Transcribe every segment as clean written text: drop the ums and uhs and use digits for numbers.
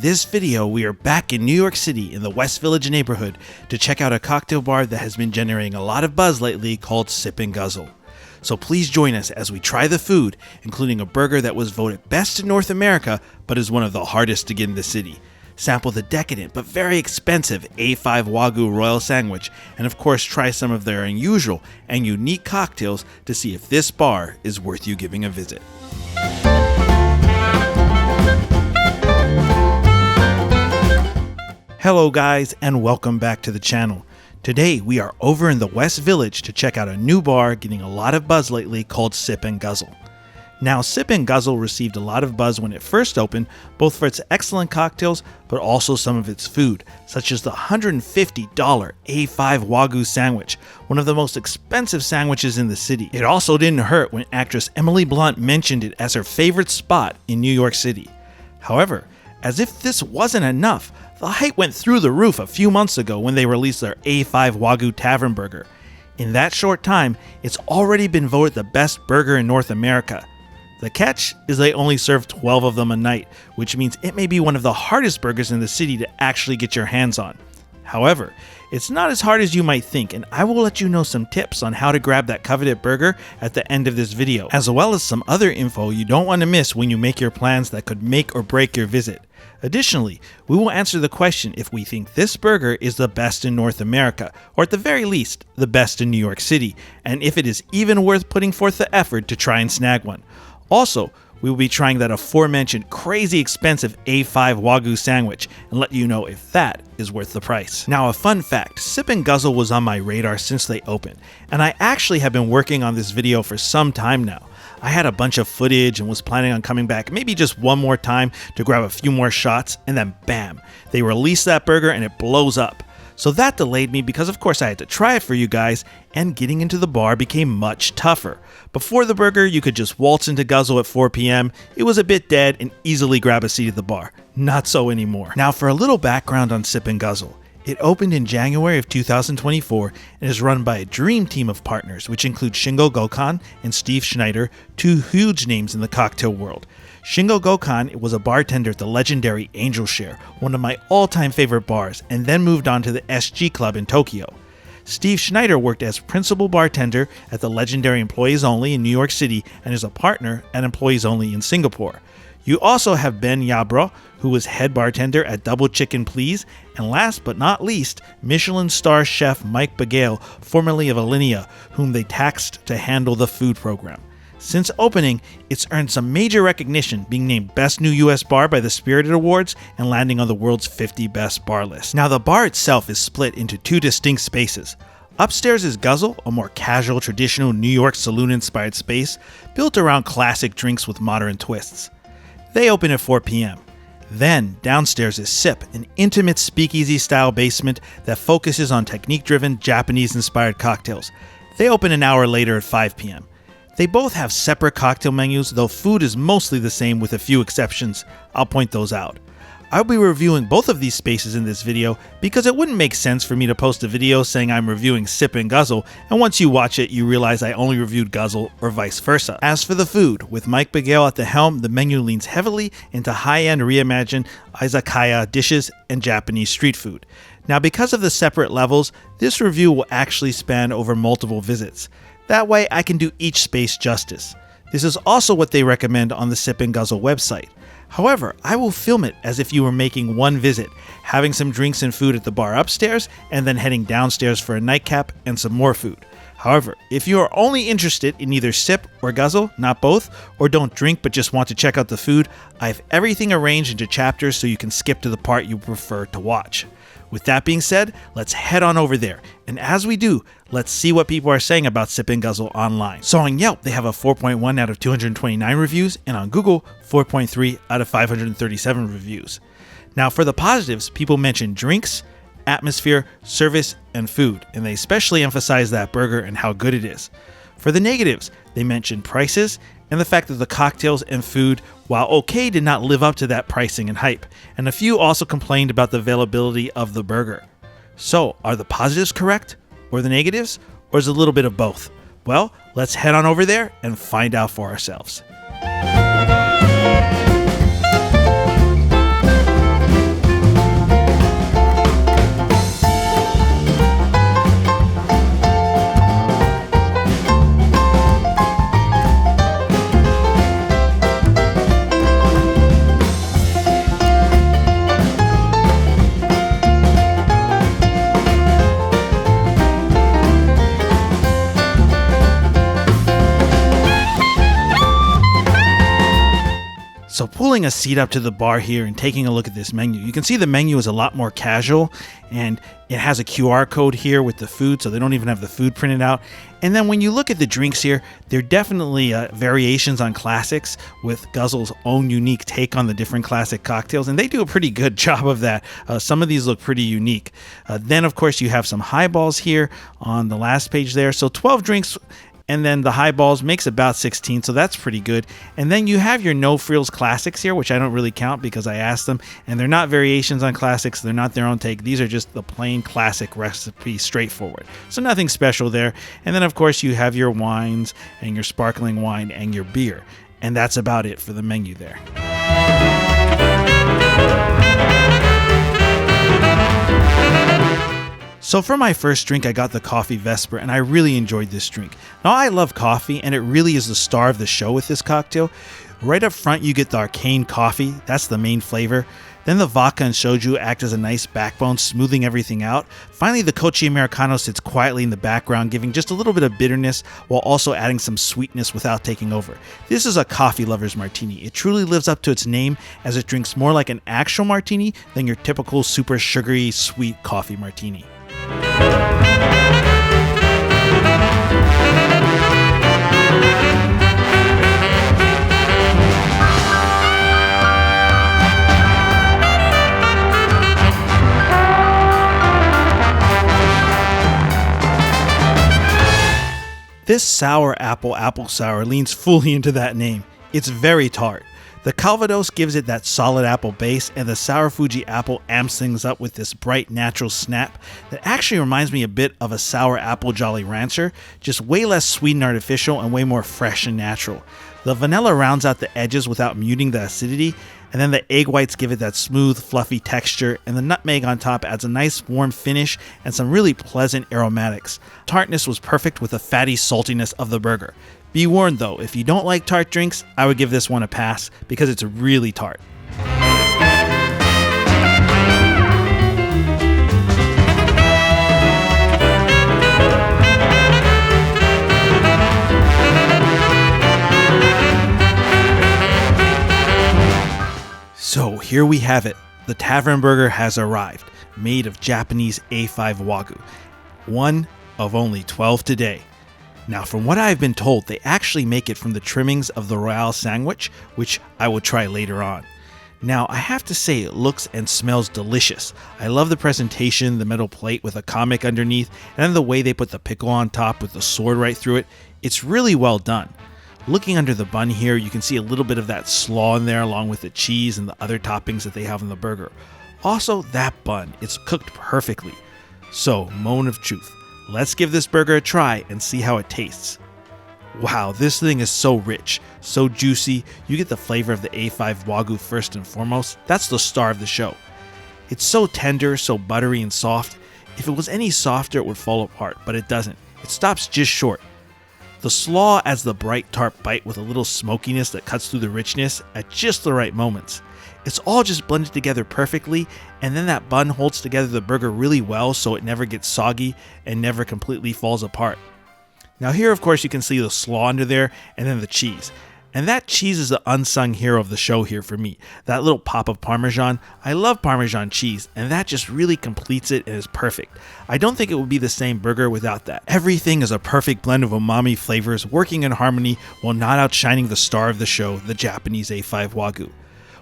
this video, we are back in New York City in the West Village neighborhood to check out a cocktail bar that has been generating a lot of buzz lately called Sip Guzzle. So please join us as we try the food, including a burger that was voted best in North America, but is one of the hardest to get in the city. Sample the decadent but very expensive A5 Wagyu Royale sandwich, and of course try some of their unusual and unique cocktails to see if this bar is worth you giving a visit. Hello guys, and welcome back to the channel. Today we are over in the West Village to check out a new bar getting a lot of buzz lately called Sip Guzzle. Now, Sip Guzzle received a lot of buzz when it first opened, both for its excellent cocktails, but also some of its food, such as the $150 A5 Wagyu sandwich, one of the most expensive sandwiches in the city. It also didn't hurt when actress Emily Blunt mentioned it as her favorite spot in New York City. However, as if this wasn't enough, the hype went through the roof a few months ago when they released their A5 Wagyu Tavern Burger. In that short time, it's already been voted the best burger in North America. The catch is they only serve 12 of them a night, which means it may be one of the hardest burgers in the city to actually get your hands on. However, it's not as hard as you might think, and I will let you know some tips on how to grab that coveted burger at the end of this video, as well as some other info you don't want to miss when you make your plans that could make or break your visit. Additionally, we will answer the question if we think this burger is the best in North America, or at the very least, the best in New York City, and if it is even worth putting forth the effort to try and snag one. Also, we will be trying that aforementioned crazy expensive A5 Wagyu sandwich and let you know if that is worth the price. Now, a fun fact, Sip Guzzle was on my radar since they opened, and I actually have been working on this video for some time now. I had a bunch of footage and was planning on coming back maybe just one more time to grab a few more shots, and then bam, they released that burger and it blows up. So that delayed me because of course I had to try it for you guys, and getting into the bar became much tougher. Before the burger, you could just waltz into Guzzle at 4 p.m. It was a bit dead and easily grab a seat at the bar. Not so anymore. Now for a little background on Sip Guzzle. It opened in January of 2024 and is run by a dream team of partners, which include Shingo Gokhan and Steve Schneider, two huge names in the cocktail world. Shingo Gokhan was a bartender at the legendary Angel Share, one of my all-time favorite bars, and then moved on to the SG Club in Tokyo. Steve Schneider worked as principal bartender at the legendary Employees Only in New York City and is a partner at Employees Only in Singapore. You also have Ben Yabro, who was head bartender at Double Chicken Please, and last but not least, Michelin star chef Mike Bagale, formerly of Alinea, whom they tasked to handle the food program. Since opening, it's earned some major recognition, being named Best New US Bar by the Spirited Awards and landing on the world's 50 best bar list. Now, the bar itself is split into two distinct spaces. Upstairs is Guzzle, a more casual, traditional New York saloon-inspired space built around classic drinks with modern twists. They open at 4 p.m. Then, downstairs is Sip, an intimate speakeasy-style basement that focuses on technique-driven, Japanese-inspired cocktails. They open an hour later at 5 p.m. They both have separate cocktail menus, though food is mostly the same with a few exceptions. I'll point those out. I'll be reviewing both of these spaces in this video because it wouldn't make sense for me to post a video saying I'm reviewing Sip Guzzle, and once you watch it, you realize I only reviewed Guzzle or vice versa. As for the food, with Mike Bagale at the helm, the menu leans heavily into high-end reimagined izakaya dishes and Japanese street food. Now, because of the separate levels, this review will actually span over multiple visits. That way, I can do each space justice. This is also what they recommend on the Sip Guzzle website. However, I will film it as if you were making one visit, having some drinks and food at the bar upstairs, and then heading downstairs for a nightcap and some more food. However, if you are only interested in either Sip or Guzzle, not both, or don't drink but just want to check out the food, I have everything arranged into chapters so you can skip to the part you prefer to watch. With that being said, let's head on over there, and as we do, let's see what people are saying about Sip Guzzle online. So on Yelp, they have a 4.1 out of 229 reviews, and on Google, 4.3 out of 537 reviews. Now for the positives, people mention drinks, atmosphere, service, and food, and they especially emphasize that burger and how good it is. For the negatives, they mention prices and the fact that the cocktails and food, while okay, did not live up to that pricing and hype, and a few also complained about the availability of the burger. So, are the positives correct, or the negatives, or is it a little bit of both? Well, let's head on over there and find out for ourselves. pulling a seat up to the bar here and taking a look at this menu, you can see the menu is a lot more casual, and it has a QR code here with the food, so they don't even have the food printed out. And then when you look at the drinks here, they're definitely variations on classics with Guzzle's own unique take on the different classic cocktails, and they do a pretty good job of that. Some of these look pretty unique. Then, of course, you have some highballs here on the last page there. So 12 drinks, and then the highballs makes about 16, so that's pretty good. And then you have your no frills classics here, which I don't really count because I asked them, and they're not variations on classics. They're not their own take. These are just the plain classic recipe, straightforward. So nothing special there. And then, of course, you have your wines and your sparkling wine and your beer. And that's about it for the menu there. So for my first drink, I got the coffee Vesper, and I really enjoyed this drink. Now, I love coffee, and it really is the star of the show with this cocktail. Right up front, you get the arcane coffee. That's the main flavor. Then the vodka and soju act as a nice backbone, smoothing everything out. Finally, the Kochi Americano sits quietly in the background, giving just a little bit of bitterness while also adding some sweetness without taking over. This is a coffee lover's martini. It truly lives up to its name, as it drinks more like an actual martini than your typical super sugary, sweet coffee martini. This sour apple sour leans fully into that name. It's very tart. The Calvados gives it that solid apple base, and the Sour Fuji apple amps things up with this bright natural snap that actually reminds me a bit of a sour apple Jolly Rancher, just way less sweet and artificial and way more fresh and natural. The vanilla rounds out the edges without muting the acidity, and then the egg whites give it that smooth, fluffy texture, and the nutmeg on top adds a nice warm finish and some really pleasant aromatics. Tartness was perfect with the fatty saltiness of the burger. Be warned though, if you don't like tart drinks, I would give this one a pass because it's really tart. So here we have it. The tavern burger has arrived, made of Japanese A5 Wagyu. One of only 12 today. Now, from what I've been told, they actually make it from the trimmings of the Royale sandwich, which I will try later on. Now, I have to say it looks and smells delicious. I love the presentation, the metal plate with a comic underneath, and then the way they put the pickle on top with the sword right through it. It's really well done. Looking under the bun here, you can see a little bit of that slaw in there along with the cheese and the other toppings that they have on the burger. Also, that bun, it's cooked perfectly. So, moment of truth. Let's give this burger a try and see how it tastes. Wow, this thing is so rich, so juicy. You get the flavor of the A5 Wagyu first and foremost. That's the star of the show. It's so tender, so buttery and soft. If it was any softer, it would fall apart, but it doesn't. It stops just short. The slaw adds the bright tart bite with a little smokiness that cuts through the richness at just the right moments. It's all just blended together perfectly, and then that bun holds together the burger really well so it never gets soggy and never completely falls apart. Now here, of course, you can see the slaw under there and then the cheese. And that cheese is the unsung hero of the show here for me. That little pop of Parmesan. I love Parmesan cheese, and that just really completes it and is perfect. I don't think it would be the same burger without that. Everything is a perfect blend of umami flavors working in harmony while not outshining the star of the show, the Japanese A5 Wagyu.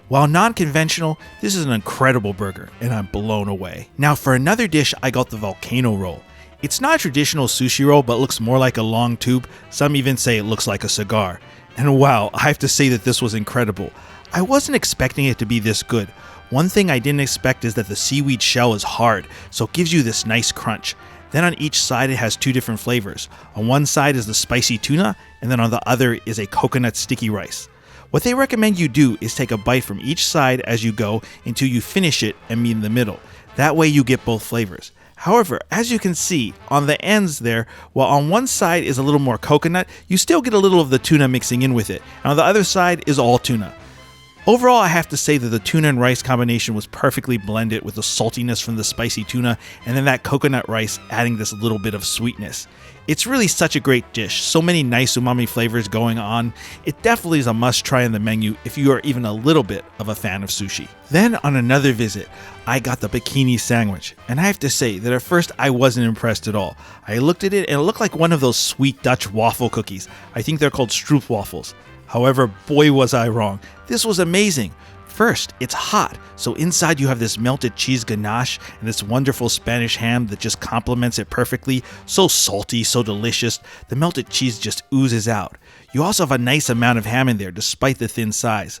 While non-conventional, this is an incredible burger, and I'm blown away. Now for another dish, I got the volcano roll. It's not a traditional sushi roll, but looks more like a long tube. Some even say it looks like a cigar. And wow, I have to say that this was incredible. I wasn't expecting it to be this good. One thing I didn't expect is that the seaweed shell is hard, so it gives you this nice crunch. Then on each side it has two different flavors. On one side is the spicy tuna, and then on the other is a coconut sticky rice. What they recommend you do is take a bite from each side as you go until you finish it and meet in the middle. That way you get both flavors. However, as you can see on the ends there, while on one side is a little more coconut, you still get a little of the tuna mixing in with it. And on the other side is all tuna. Overall, I have to say that the tuna and rice combination was perfectly blended with the saltiness from the spicy tuna and then that coconut rice adding this little bit of sweetness. It's really such a great dish, so many nice umami flavors going on. It definitely is a must try on the menu if you are even a little bit of a fan of sushi. Then on another visit, I got the bikini sandwich, and I have to say that at first I wasn't impressed at all. I looked at it and it looked like one of those sweet Dutch waffle cookies. I think they're called stroopwafels. However, boy was I wrong. This was amazing. First, it's hot, so inside you have this melted cheese ganache and this wonderful Spanish ham that just complements it perfectly. So salty, so delicious. The melted cheese just oozes out. You also have a nice amount of ham in there despite the thin size.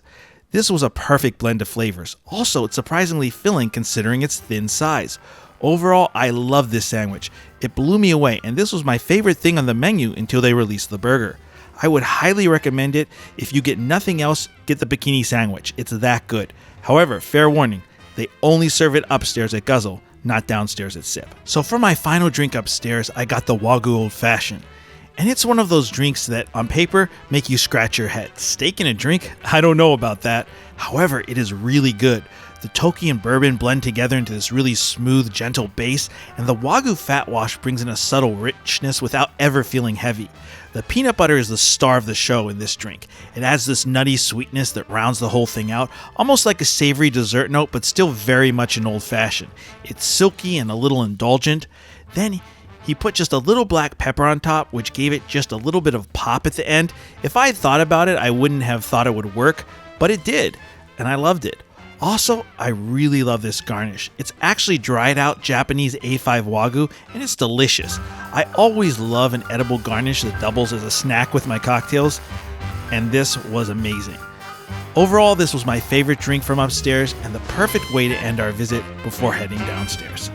This was a perfect blend of flavors. Also, it's surprisingly filling considering its thin size. Overall, I love this sandwich. It blew me away, and this was my favorite thing on the menu until they released the burger. I would highly recommend it. If you get nothing else, get the bikini sandwich. It's that good. However, fair warning, they only serve it upstairs at Guzzle, not downstairs at Sip. So for my final drink upstairs, I got the Wagyu Old Fashioned. And it's one of those drinks that, on paper, make you scratch your head. Steak in a drink? I don't know about that. However, it is really good. The Toki and bourbon blend together into this really smooth, gentle base, and the Wagyu fat wash brings in a subtle richness without ever feeling heavy. The peanut butter is the star of the show in this drink. It adds this nutty sweetness that rounds the whole thing out, almost like a savory dessert note, but still very much an old-fashioned. It's silky and a little indulgent. Then he put just a little black pepper on top, which gave it just a little bit of pop at the end. If I had thought about it, I wouldn't have thought it would work, but it did, and I loved it. Also, I really love this garnish. It's actually dried out Japanese A5 Wagyu, and it's delicious. I always love an edible garnish that doubles as a snack with my cocktails, and this was amazing. Overall, this was my favorite drink from upstairs and the perfect way to end our visit before heading downstairs.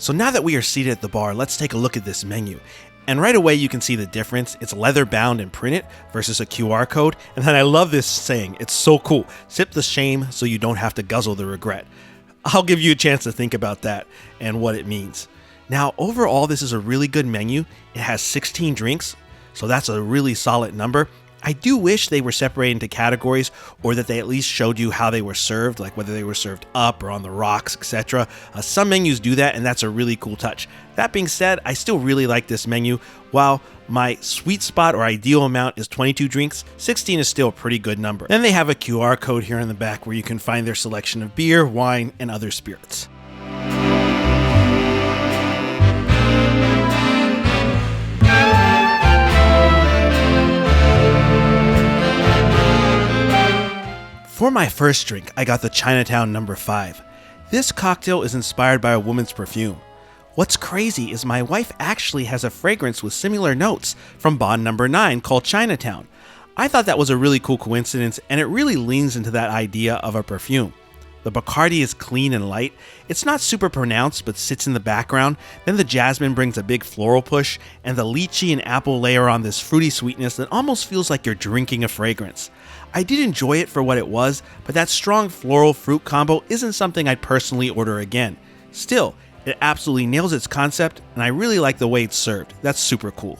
So now that we are seated at the bar, let's take a look at this menu. And right away you can see the difference. It's leather bound and printed versus a QR code. And then I love this saying, it's so cool. Sip the shame so you don't have to guzzle the regret. I'll give you a chance to think about that and what it means. Now overall, this is a really good menu. It has 16 drinks, so that's a really solid number. I do wish they were separated into categories, or that they at least showed you how they were served, like whether they were served up or on the rocks, etc. Some menus do that, and that's a really cool touch. That being said, I still really like this menu. While my sweet spot or ideal amount is 22 drinks, 16 is still a pretty good number. Then they have a QR code here in the back where you can find their selection of beer, wine, and other spirits. For my first drink, I got the Chinatown No. 5. This cocktail is inspired by a woman's perfume. What's crazy is my wife actually has a fragrance with similar notes from Bond No. 9 called Chinatown. I thought that was a really cool coincidence, and it really leans into that idea of a perfume. The Bacardi is clean and light. It's not super pronounced, but sits in the background. Then the jasmine brings a big floral push, and the lychee and apple layer on this fruity sweetness that almost feels like you're drinking a fragrance. I did enjoy it for what it was, but that strong floral fruit combo isn't something I'd personally order again. Still, it absolutely nails its concept, and I really like the way it's served. That's super cool.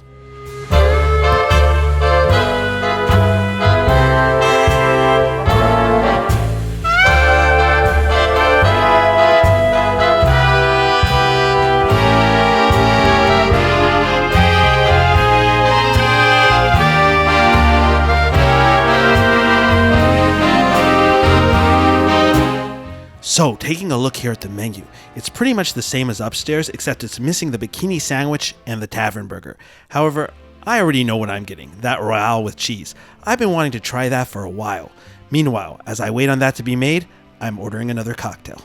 So, taking a look here at the menu, it's pretty much the same as upstairs, except it's missing the bikini sandwich and the tavern burger. However, I already know what I'm getting, that Royale with cheese. I've been wanting to try that for a while. Meanwhile, as I wait on that to be made, I'm ordering another cocktail.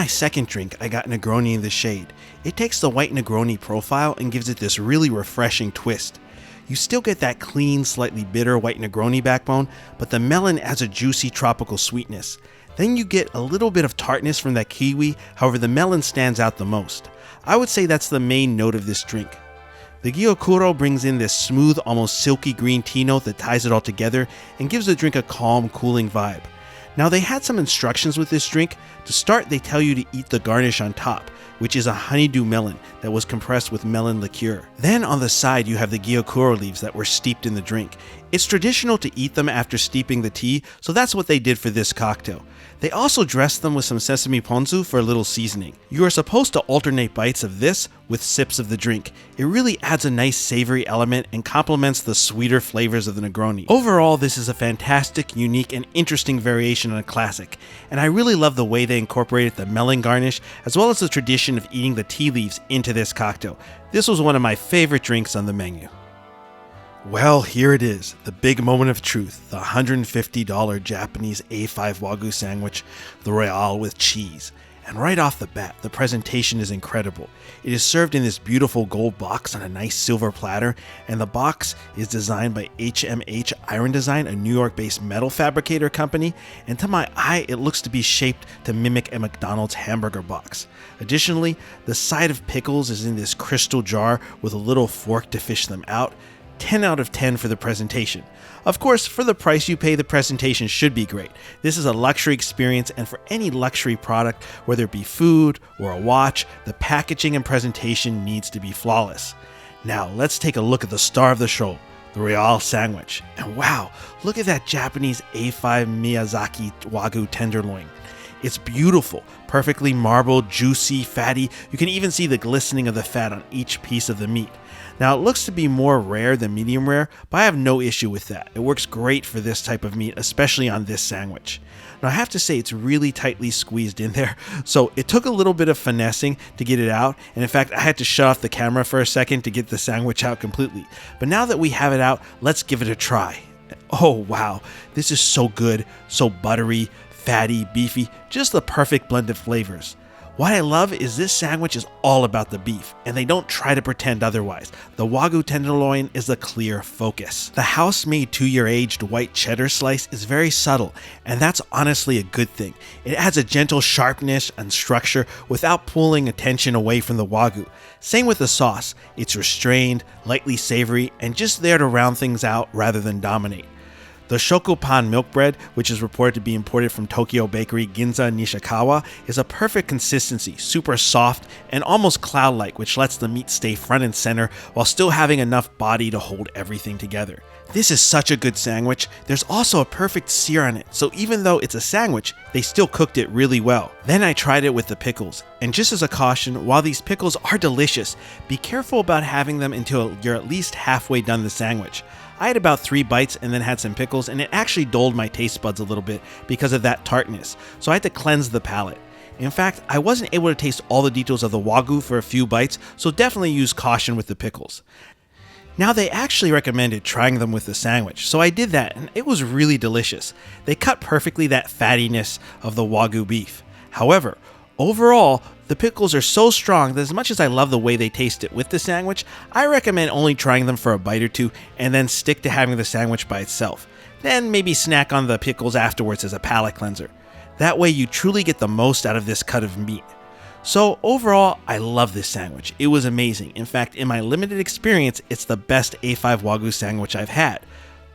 my second drink, I got Negroni In The Shade. It takes the white Negroni profile and gives it this really refreshing twist. You still get that clean, slightly bitter white Negroni backbone, but the melon adds a juicy tropical sweetness. Then you get a little bit of tartness from that kiwi, however the melon stands out the most. I would say that's the main note of this drink. The gyokuro brings in this smooth, almost silky green tea note that ties it all together and gives the drink a calm, cooling vibe. Now they had some instructions with this drink. To start, they tell you to eat the garnish on top, which is a honeydew melon that was compressed with melon liqueur. Then on the side you have the gyokuro leaves that were steeped in the drink. It's traditional to eat them after steeping the tea, so that's what they did for this cocktail. They also dressed them with some sesame ponzu for a little seasoning. You are supposed to alternate bites of this with sips of the drink. It really adds a nice savory element and complements the sweeter flavors of the Negroni. Overall, this is a fantastic, unique, and interesting variation on a classic, and I really love the way they incorporated the melon garnish as well as the tradition of eating the tea leaves into this cocktail. This was one of my favorite drinks on the menu. Well, here it is, the big moment of truth, the $150 Japanese A5 Wagyu sandwich, the Royale with cheese. And right off the bat, the presentation is incredible. It is served in this beautiful gold box on a nice silver platter, and the box is designed by HMH Iron Design, a New York-based metal fabricator company, and to my eye, it looks to be shaped to mimic a McDonald's hamburger box. Additionally, the side of pickles is in this crystal jar with a little fork to fish them out. 10 out of 10 for the presentation. Of course, for the price you pay, the presentation should be great. This is a luxury experience, and for any luxury product, whether it be food or a watch, the packaging and presentation needs to be flawless. Now, let's take a look at the star of the show, the Royale sandwich. And wow, look at that Japanese A5 Miyazaki Wagyu tenderloin. It's beautiful, perfectly marbled, juicy, fatty. You can even see the glistening of the fat on each piece of the meat. Now, it looks to be more rare than medium rare, but I have no issue with that. It works great for this type of meat, especially on this sandwich. Now, I have to say it's really tightly squeezed in there, so it took a little bit of finessing to get it out, and in fact, I had to shut off the camera for a second to get the sandwich out completely. But now that we have it out, let's give it a try. Oh wow, this is so good, so buttery, fatty, beefy, just the perfect blend of flavors. What I love is this sandwich is all about the beef, and they don't try to pretend otherwise. The Wagyu tenderloin is the clear focus. The house-made 2-year-aged white cheddar slice is very subtle, and that's honestly a good thing. It adds a gentle sharpness and structure without pulling attention away from the Wagyu. Same with the sauce. It's restrained, lightly savory, and just there to round things out rather than dominate. The shokupan milk bread, which is reported to be imported from Tokyo bakery Ginza Nishikawa, is a perfect consistency, super soft and almost cloud-like, which lets the meat stay front and center while still having enough body to hold everything together. This is such a good sandwich. There's also a perfect sear on it, so even though it's a sandwich, they still cooked it really well. Then I tried it with the pickles, and just as a caution, while these pickles are delicious, be careful about having them until you're at least halfway done the sandwich. I had about 3 bites and then had some pickles, and it actually dulled my taste buds a little bit because of that tartness, so I had to cleanse the palate. In fact, I wasn't able to taste all the details of the Wagyu for a few bites, so definitely use caution with the pickles. Now, they actually recommended trying them with the sandwich, so I did that, and it was really delicious. They cut perfectly that fattiness of the Wagyu beef. However, overall, the pickles are so strong that as much as I love the way they taste it with the sandwich, I recommend only trying them for a bite or two and then stick to having the sandwich by itself. Then maybe snack on the pickles afterwards as a palate cleanser. That way you truly get the most out of this cut of meat. So overall, I love this sandwich. It was amazing. In fact, in my limited experience, it's the best A5 Wagyu sandwich I've had.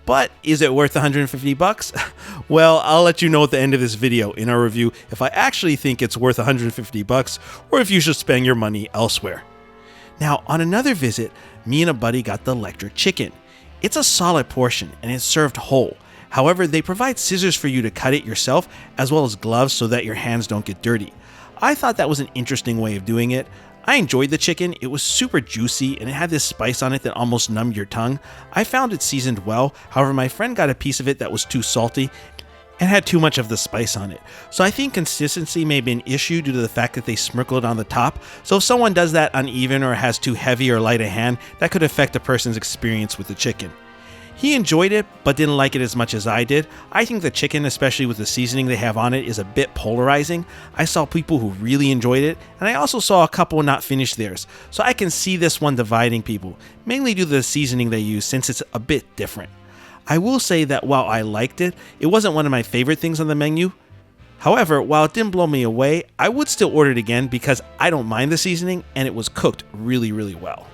But is it worth $150? Well, I'll let you know at the end of this video in our review if I actually think it's worth $150 or if you should spend your money elsewhere. Now, on another visit, me and a buddy got the electric chicken. It's a solid portion and it's served whole. However, they provide scissors for you to cut it yourself as well as gloves so that your hands don't get dirty. I thought that was an interesting way of doing it. I enjoyed the chicken. It was super juicy and it had this spice on it that almost numbed your tongue. I found it seasoned well. However, my friend got a piece of it that was too salty and had too much of the spice on it. So I think consistency may be an issue due to the fact that they sprinkled it on the top. So if someone does that uneven or has too heavy or light a hand, that could affect a person's experience with the chicken. He enjoyed it, but didn't like it as much as I did. I think the chicken, especially with the seasoning they have on it, is a bit polarizing. I saw people who really enjoyed it, and I also saw a couple not finish theirs. So I can see this one dividing people, mainly due to the seasoning they use since it's a bit different. I will say that while I liked it, it wasn't one of my favorite things on the menu. However, while it didn't blow me away, I would still order it again because I don't mind the seasoning and it was cooked really, really well.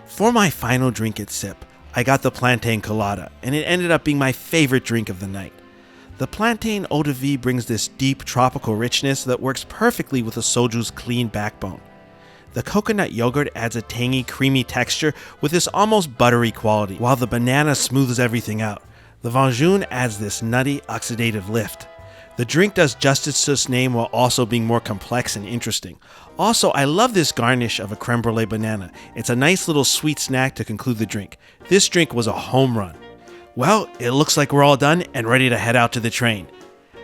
For my final drink at Sip, I got the Plantain Colada, and it ended up being my favorite drink of the night. The plantain eau de vie brings this deep tropical richness that works perfectly with the soju's clean backbone. The coconut yogurt adds a tangy, creamy texture with this almost buttery quality, while the banana smooths everything out. The Wagyu adds this nutty, oxidative lift. The drink does justice to its name while also being more complex and interesting. Also, I love this garnish of a creme brulee banana. It's a nice little sweet snack to conclude the drink. This drink was a home run. Well, it looks like we're all done and ready to head out to the train.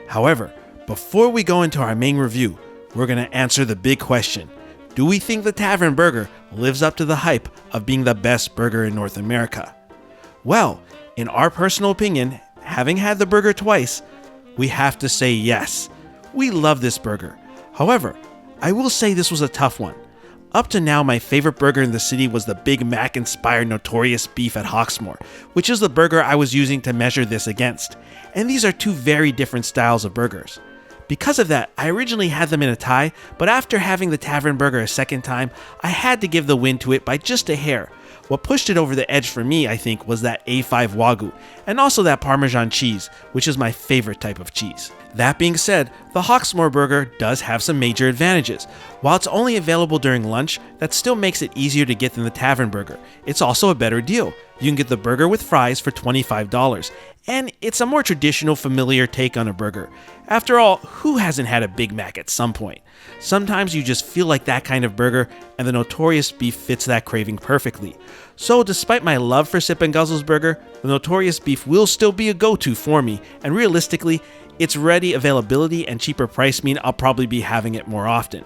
However, before we go into our main review, we're going to answer the big question. Do we think the Tavern Burger lives up to the hype of being the best burger in North America? Well, in our personal opinion, having had the burger twice, we have to say yes. We love this burger. However, I will say this was a tough one. Up to now, my favorite burger in the city was the Big Mac-inspired Notorious Beef at Hawksmoor, which is the burger I was using to measure this against. And these are two very different styles of burgers. Because of that, I originally had them in a tie, but after having the Tavern Burger a second time, I had to give the win to it by just a hair. What pushed it over the edge for me, I think, was that A5 Wagyu, and also that Parmesan cheese, which is my favorite type of cheese. That being said, the Hawksmoor burger does have some major advantages. While it's only available during lunch, that still makes it easier to get than the Tavern Burger. It's also a better deal. You can get the burger with fries for $25, and it's a more traditional, familiar take on a burger. After all, who hasn't had a Big Mac at some point? Sometimes you just feel like that kind of burger, and the Notorious Beef fits that craving perfectly. So despite my love for Sip Guzzle's burger, the Notorious Beef will still be a go-to for me, and realistically, its ready availability and cheaper price mean I'll probably be having it more often.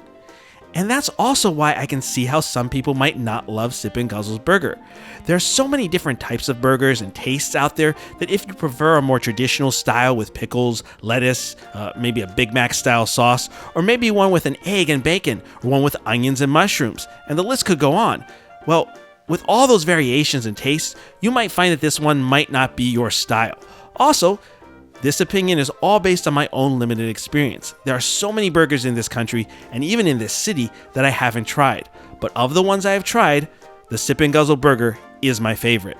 And that's also why I can see how some people might not love Sip Guzzle's burger. There are so many different types of burgers and tastes out there that if you prefer a more traditional style with pickles, lettuce, maybe a Big Mac style sauce, or maybe one with an egg and bacon, or one with onions and mushrooms, and the list could go on. Well, with all those variations and tastes, you might find that this one might not be your style. Also, this opinion is all based on my own limited experience. There are so many burgers in this country, and even in this city, that I haven't tried. But of the ones I have tried, the Sip Guzzle burger is my favorite.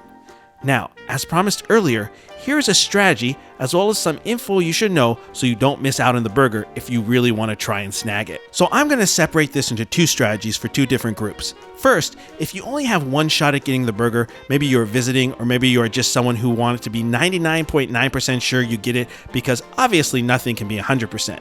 Now, as promised earlier, here's a strategy as well as some info you should know so you don't miss out on the burger if you really want to try and snag it. So I'm going to separate this into two strategies for two different groups. First, if you only have one shot at getting the burger, maybe you're visiting or maybe you're just someone who wanted to be 99.9% sure you get it because obviously nothing can be 100%.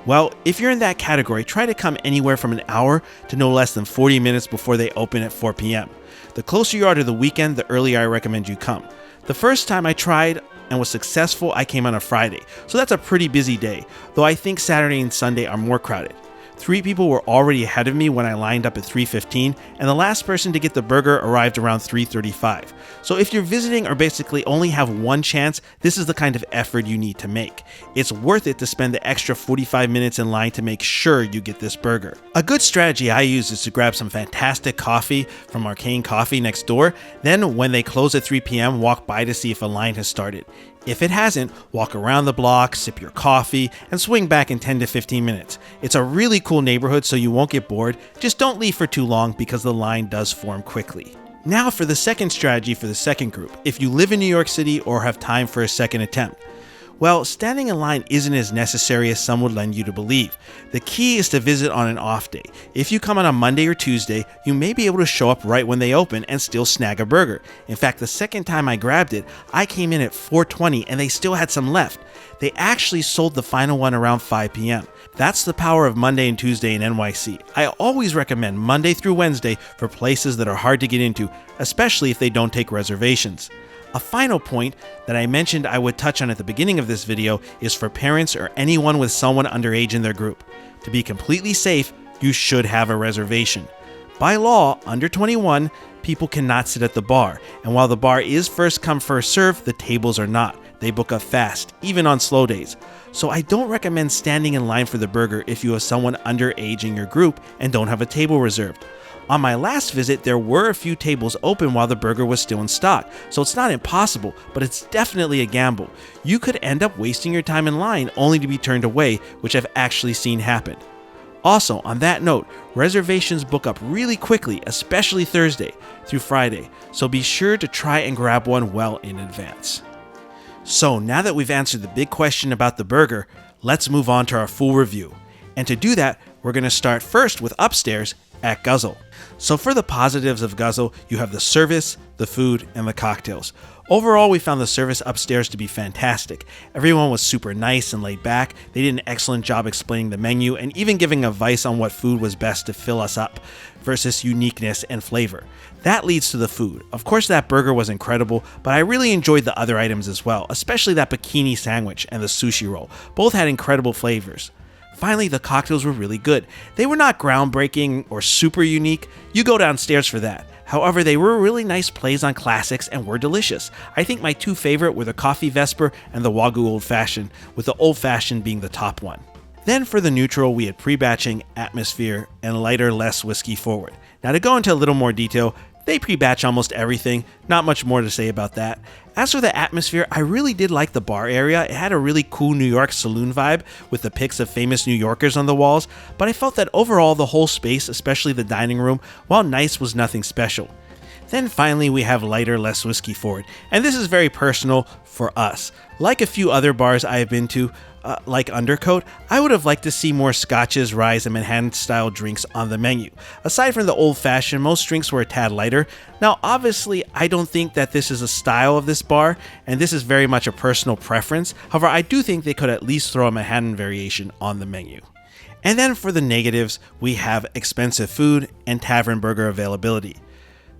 Well, if you're in that category, try to come anywhere from an hour to no less than 40 minutes before they open at 4 p.m. The closer you are to the weekend, the earlier I recommend you come. The first time I tried and was successful, I came on a Friday, so that's a pretty busy day, though I think Saturday and Sunday are more crowded. 3 people were already ahead of me when I lined up at 3:15, and the last person to get the burger arrived around 3:35. So if you're visiting or basically only have one chance, this is the kind of effort you need to make. It's worth it to spend the extra 45 minutes in line to make sure you get this burger. A good strategy I use is to grab some fantastic coffee from Arcane Coffee next door, then when they close at 3 p.m., walk by to see if a line has started. If it hasn't, walk around the block, sip your coffee, and swing back in 10 to 15 minutes. It's a really cool neighborhood, so you won't get bored. Just don't leave for too long because the line does form quickly. Now for the second strategy for the second group, if you live in New York City or have time for a second attempt. Well, standing in line isn't as necessary as some would lend you to believe. The key is to visit on an off day. If you come on a Monday or Tuesday, you may be able to show up right when they open and still snag a burger. In fact, the second time I grabbed it, I came in at 4:20 and they still had some left. They actually sold the final one around 5 p.m. That's the power of Monday and Tuesday in NYC. I always recommend Monday through Wednesday for places that are hard to get into, especially if they don't take reservations. A final point that I mentioned I would touch on at the beginning of this video is for parents or anyone with someone underage in their group. To be completely safe, you should have a reservation. By law, under 21, people cannot sit at the bar, and while the bar is first come first serve, the tables are not. They book up fast, even on slow days. So I don't recommend standing in line for the burger if you have someone underage in your group and don't have a table reserved. On my last visit, there were a few tables open while the burger was still in stock, so it's not impossible, but it's definitely a gamble. You could end up wasting your time in line only to be turned away, which I've actually seen happen. Also, on that note, reservations book up really quickly, especially Thursday through Friday, so be sure to try and grab one well in advance. So now that we've answered the big question about the burger, let's move on to our full review. And to do that, we're going to start first with upstairs at Guzzle. So for the positives of Guzzle, you have the service, the food, and the cocktails. Overall, we found the service upstairs to be fantastic. Everyone was super nice and laid back. They did an excellent job explaining the menu and even giving advice on what food was best to fill us up versus uniqueness and flavor. That leads to the food. Of course, that burger was incredible, but I really enjoyed the other items as well, especially that bikini sandwich and the sushi roll. Both had incredible flavors. Finally, the cocktails were really good. They were not groundbreaking or super unique. You go downstairs for that. However, they were really nice plays on classics and were delicious. I think my two favorite were the coffee Vesper and the Wagyu Old Fashioned, with the Old Fashioned being the top one. Then for the neutral, we had pre-batching, atmosphere, and lighter, less whiskey forward. Now to go into a little more detail, they pre-batch almost everything, not much more to say about that. As for the atmosphere, I really did like the bar area. It had a really cool New York saloon vibe with the pics of famous New Yorkers on the walls, but I felt that overall the whole space, especially the dining room, while nice, was nothing special. Then finally we have lighter, less whiskey forward, and this is very personal for us. Like a few other bars I have been to, like Undercoat, I would have liked to see more scotches, ryes, and Manhattan-style drinks on the menu. Aside from the old-fashioned, most drinks were a tad lighter. Now, obviously, I don't think that this is a style of this bar, and this is very much a personal preference. However, I do think they could at least throw a Manhattan variation on the menu. And then for the negatives, we have expensive food and tavern burger availability.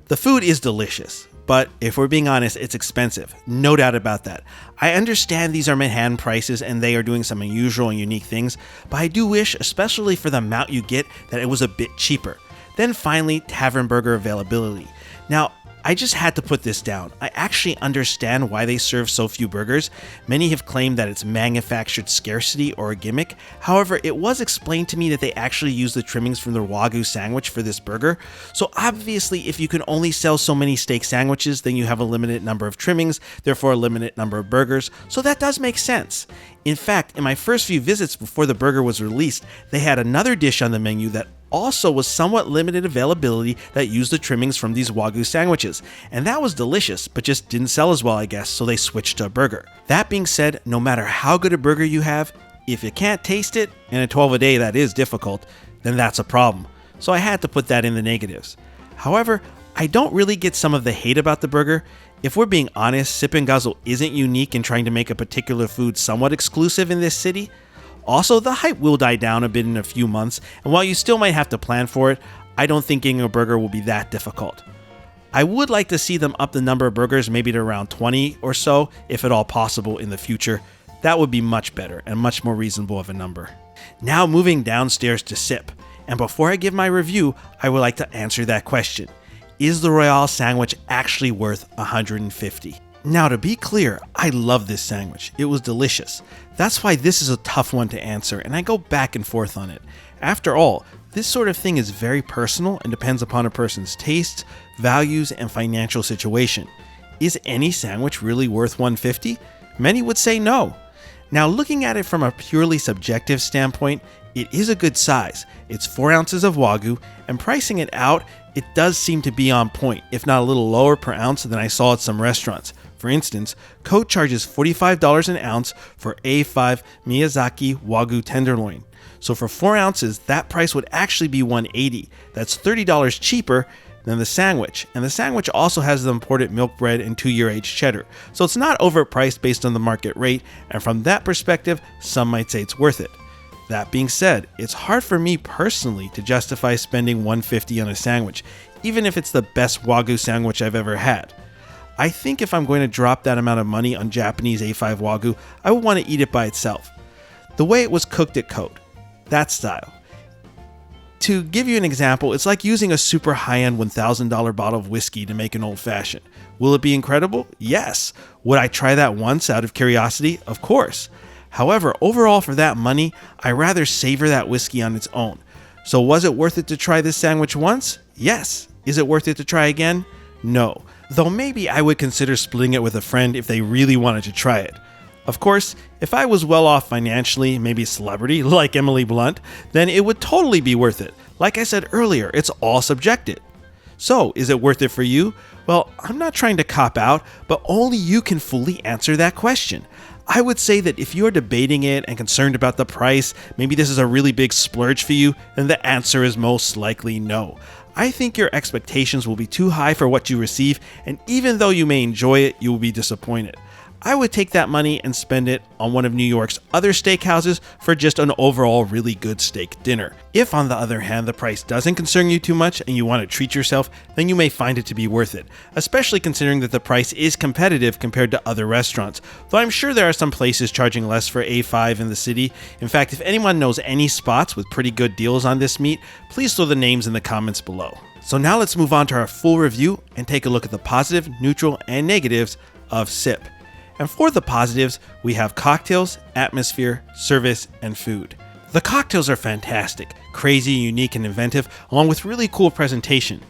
The food is delicious, but if we're being honest, it's expensive. No doubt about that. I understand these are Manhattan prices and they are doing some unusual and unique things, but I do wish, especially for the amount you get, that it was a bit cheaper. Then finally, tavern burger availability. Now, I just had to put this down. I actually understand why they serve so few burgers. Many have claimed that it's manufactured scarcity or a gimmick. However, it was explained to me that they actually use the trimmings from their Wagyu sandwich for this burger. So obviously, if you can only sell so many steak sandwiches, then you have a limited number of trimmings, therefore a limited number of burgers. So that does make sense. In fact, in my first few visits before the burger was released, they had another dish on the menu that also was somewhat limited availability that used the trimmings from these Wagyu sandwiches. And that was delicious, but just didn't sell as well, I guess, so they switched to a burger. That being said, no matter how good a burger you have, if you can't taste it, and at 12 a day that is difficult, then that's a problem. So I had to put that in the negatives. However, I don't really get some of the hate about the burger. If we're being honest, Sip and Guzzle isn't unique in trying to make a particular food somewhat exclusive in this city. Also, the hype will die down a bit in a few months, and while you still might have to plan for it, I don't think getting a burger will be that difficult. I would like to see them up the number of burgers maybe to around 20 or so, if at all possible in the future. That would be much better and much more reasonable of a number. Now moving downstairs to Sip, and before I give my review, I would like to answer that question. Is the Royale sandwich actually worth $150? Now to be clear, I love this sandwich. It was delicious. That's why this is a tough one to answer, and I go back and forth on it. After all, this sort of thing is very personal and depends upon a person's tastes, values, and financial situation. Is any sandwich really worth $150? Many would say no. Now looking at it from a purely subjective standpoint, it is a good size. It's 4 ounces of Wagyu, and pricing it out, it does seem to be on point, if not a little lower per ounce than I saw at some restaurants. For instance, Cote charges $45 an ounce for A5 Miyazaki Wagyu tenderloin. So for 4 ounces, that price would actually be $180. That's $30 cheaper than the sandwich. And the sandwich also has the imported milk bread and 2-year aged cheddar. So it's not overpriced based on the market rate, and from that perspective, some might say it's worth it. That being said, it's hard for me personally to justify spending $150 on a sandwich, even if it's the best Wagyu sandwich I've ever had. I think if I'm going to drop that amount of money on Japanese A5 Wagyu, I would want to eat it by itself. The way it was cooked at Cote, that style. To give you an example, it's like using a super high-end $1,000 bottle of whiskey to make an old fashioned. Will it be incredible? Yes. Would I try that once out of curiosity? Of course. However, overall for that money, I'd rather savor that whiskey on its own. So was it worth it to try this sandwich once? Yes. Is it worth it to try again? No. Though maybe I would consider splitting it with a friend if they really wanted to try it. Of course, if I was well off financially, maybe a celebrity like Emily Blunt, then it would totally be worth it. Like I said earlier, it's all subjective. So, is it worth it for you? Well, I'm not trying to cop out, but only you can fully answer that question. I would say that if you're debating it and concerned about the price, maybe this is a really big splurge for you, then the answer is most likely no. I think your expectations will be too high for what you receive, and even though you may enjoy it, you will be disappointed. I would take that money and spend it on one of New York's other steakhouses for just an overall really good steak dinner. If, on the other hand, the price doesn't concern you too much and you want to treat yourself, then you may find it to be worth it, especially considering that the price is competitive compared to other restaurants, though I'm sure there are some places charging less for A5 in the city. In fact, if anyone knows any spots with pretty good deals on this meat, please throw the names in the comments below. So now let's move on to our full review and take a look at the positive, neutral, and negatives of Sip. And for the positives, we have cocktails, atmosphere, service, and food. The cocktails are fantastic, crazy, unique, and inventive, along with really cool presentation.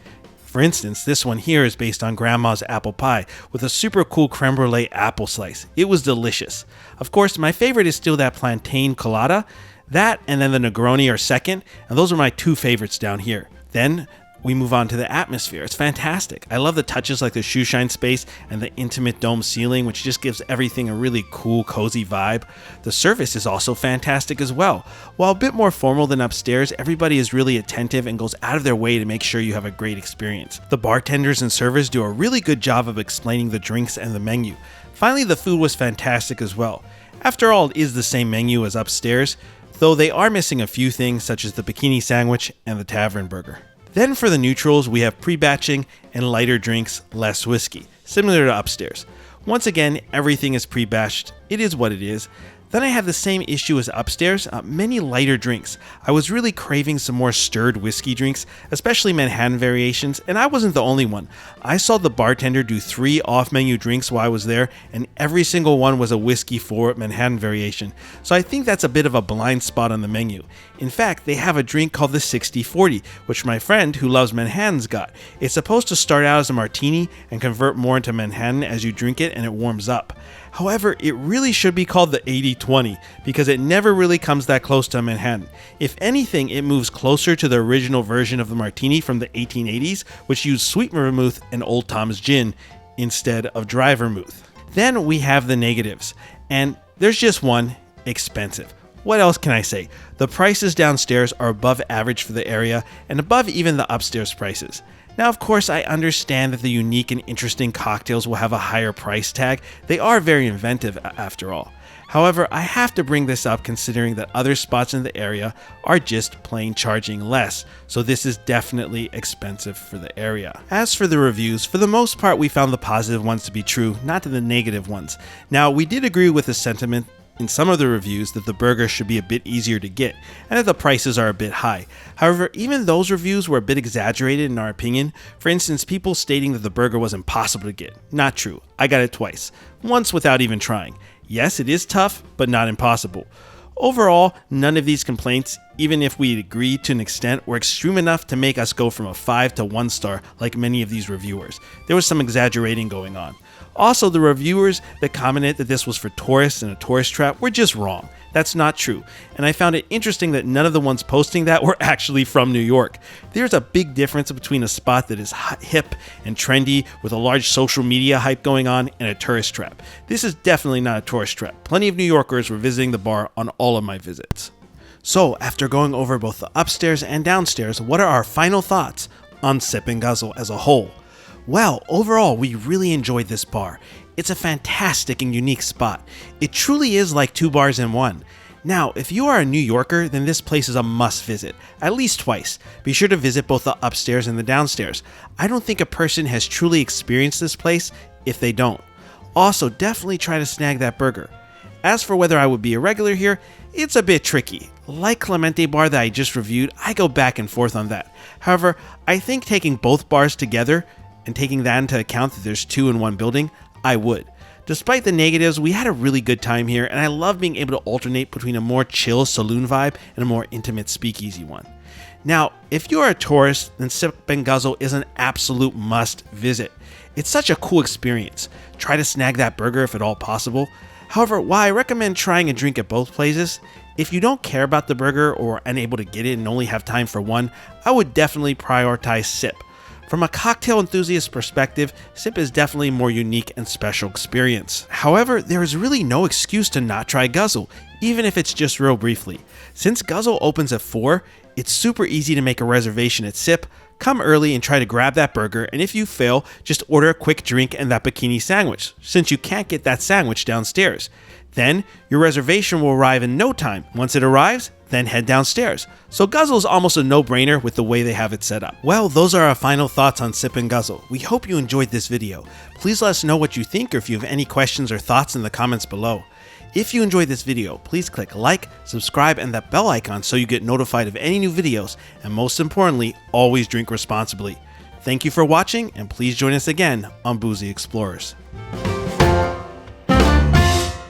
For instance, this one here is based on Grandma's apple pie with a super cool creme brulee apple slice. It was delicious. Of course, my favorite is still that Plantain Colada. That and then the Negroni are second, and those are my two favorites down here. Then we move on to the atmosphere. It's fantastic. I love the touches like the shoe shine space and the intimate dome ceiling, which just gives everything a really cool, cozy vibe. The service is also fantastic as well. While a bit more formal than upstairs, everybody is really attentive and goes out of their way to make sure you have a great experience. The bartenders and servers do a really good job of explaining the drinks and the menu. Finally, the food was fantastic as well. After all, it is the same menu as upstairs, though they are missing a few things such as the bikini sandwich and the tavern burger. Then for the neutrals, we have pre-batching and lighter drinks, less whiskey, similar to upstairs. Once again, everything is pre-batched. It is what it is. Then I had the same issue as upstairs, many lighter drinks. I was really craving some more stirred whiskey drinks, especially Manhattan variations, and I wasn't the only one. I saw the bartender do 3 off-menu drinks while I was there, and every single one was a whiskey forward Manhattan variation. So I think that's a bit of a blind spot on the menu. In fact, they have a drink called the 60-40, which my friend who loves Manhattans got. It's supposed to start out as a martini and convert more into Manhattan as you drink it and it warms up. However, it really should be called the 80-20 because it never really comes that close to a Manhattan. If anything, it moves closer to the original version of the martini from the 1880s, which used sweet vermouth and Old Tom's gin instead of dry vermouth. Then we have the negatives, and there's just one: expensive. What else can I say? The prices downstairs are above average for the area and above even the upstairs prices. Now, of course, I understand that the unique and interesting cocktails will have a higher price tag. They are very inventive after all. However, I have to bring this up considering that other spots in the area are just plain charging less, so this is definitely expensive for the area. As for the reviews, for the most part we found the positive ones to be true, not the negative ones. Now, we did agree with the sentiment in some of the reviews that the burger should be a bit easier to get and that the prices are a bit high. However, even those reviews were a bit exaggerated in our opinion. For instance, people stating that the burger was impossible to get. Not true. I got it twice. Once without even trying. Yes, it is tough, but not impossible. Overall, none of these complaints, even if we agreed to an extent, were extreme enough to make us go from a 5 to 1 star like many of these reviewers. There was some exaggerating going on. Also, the reviewers that commented that this was for tourists and a tourist trap were just wrong. That's not true, and I found it interesting that none of the ones posting that were actually from New York. There's a big difference between a spot that is hip and trendy with a large social media hype going on and a tourist trap. This is definitely not a tourist trap. Plenty of New Yorkers were visiting the bar on all of my visits. So, after going over both the upstairs and downstairs, what are our final thoughts on Sip Guzzle as a whole? Well, overall, we really enjoyed this bar. It's a fantastic and unique spot. It truly is like two bars in one. Now, if you are a New Yorker, then this place is a must visit, at least twice. Be sure to visit both the upstairs and the downstairs. I don't think a person has truly experienced this place if they don't. Also, definitely try to snag that burger. As for whether I would be a regular here, it's a bit tricky. Like Clemente Bar that I just reviewed, I go back and forth on that. However, I think taking both bars together and taking that into account that there's two in one building, I would. Despite the negatives, we had a really good time here, and I love being able to alternate between a more chill saloon vibe and a more intimate speakeasy one. Now, if you're a tourist, then Sip Guzzle is an absolute must visit. It's such a cool experience. Try to snag that burger if at all possible. However, while I recommend trying a drink at both places, if you don't care about the burger or are unable to get it and only have time for one, I would definitely prioritize Sip. From a cocktail enthusiast perspective, Sip is definitely a more unique and special experience. However, there is really no excuse to not try Guzzle, even if it's just real briefly. Since Guzzle opens at 4, it's super easy to make a reservation at Sip, come early and try to grab that burger, and if you fail, just order a quick drink and that bikini sandwich, since you can't get that sandwich downstairs. Then, your reservation will arrive in no time. Once it arrives, then head downstairs. So Guzzle is almost a no-brainer with the way they have it set up. Well, those are our final thoughts on Sip Guzzle. We hope you enjoyed this video. Please let us know what you think or if you have any questions or thoughts in the comments below. If you enjoyed this video, please click like, subscribe, and that bell icon so you get notified of any new videos, and most importantly, always drink responsibly. Thank you for watching, and please join us again on Boozy Explorers.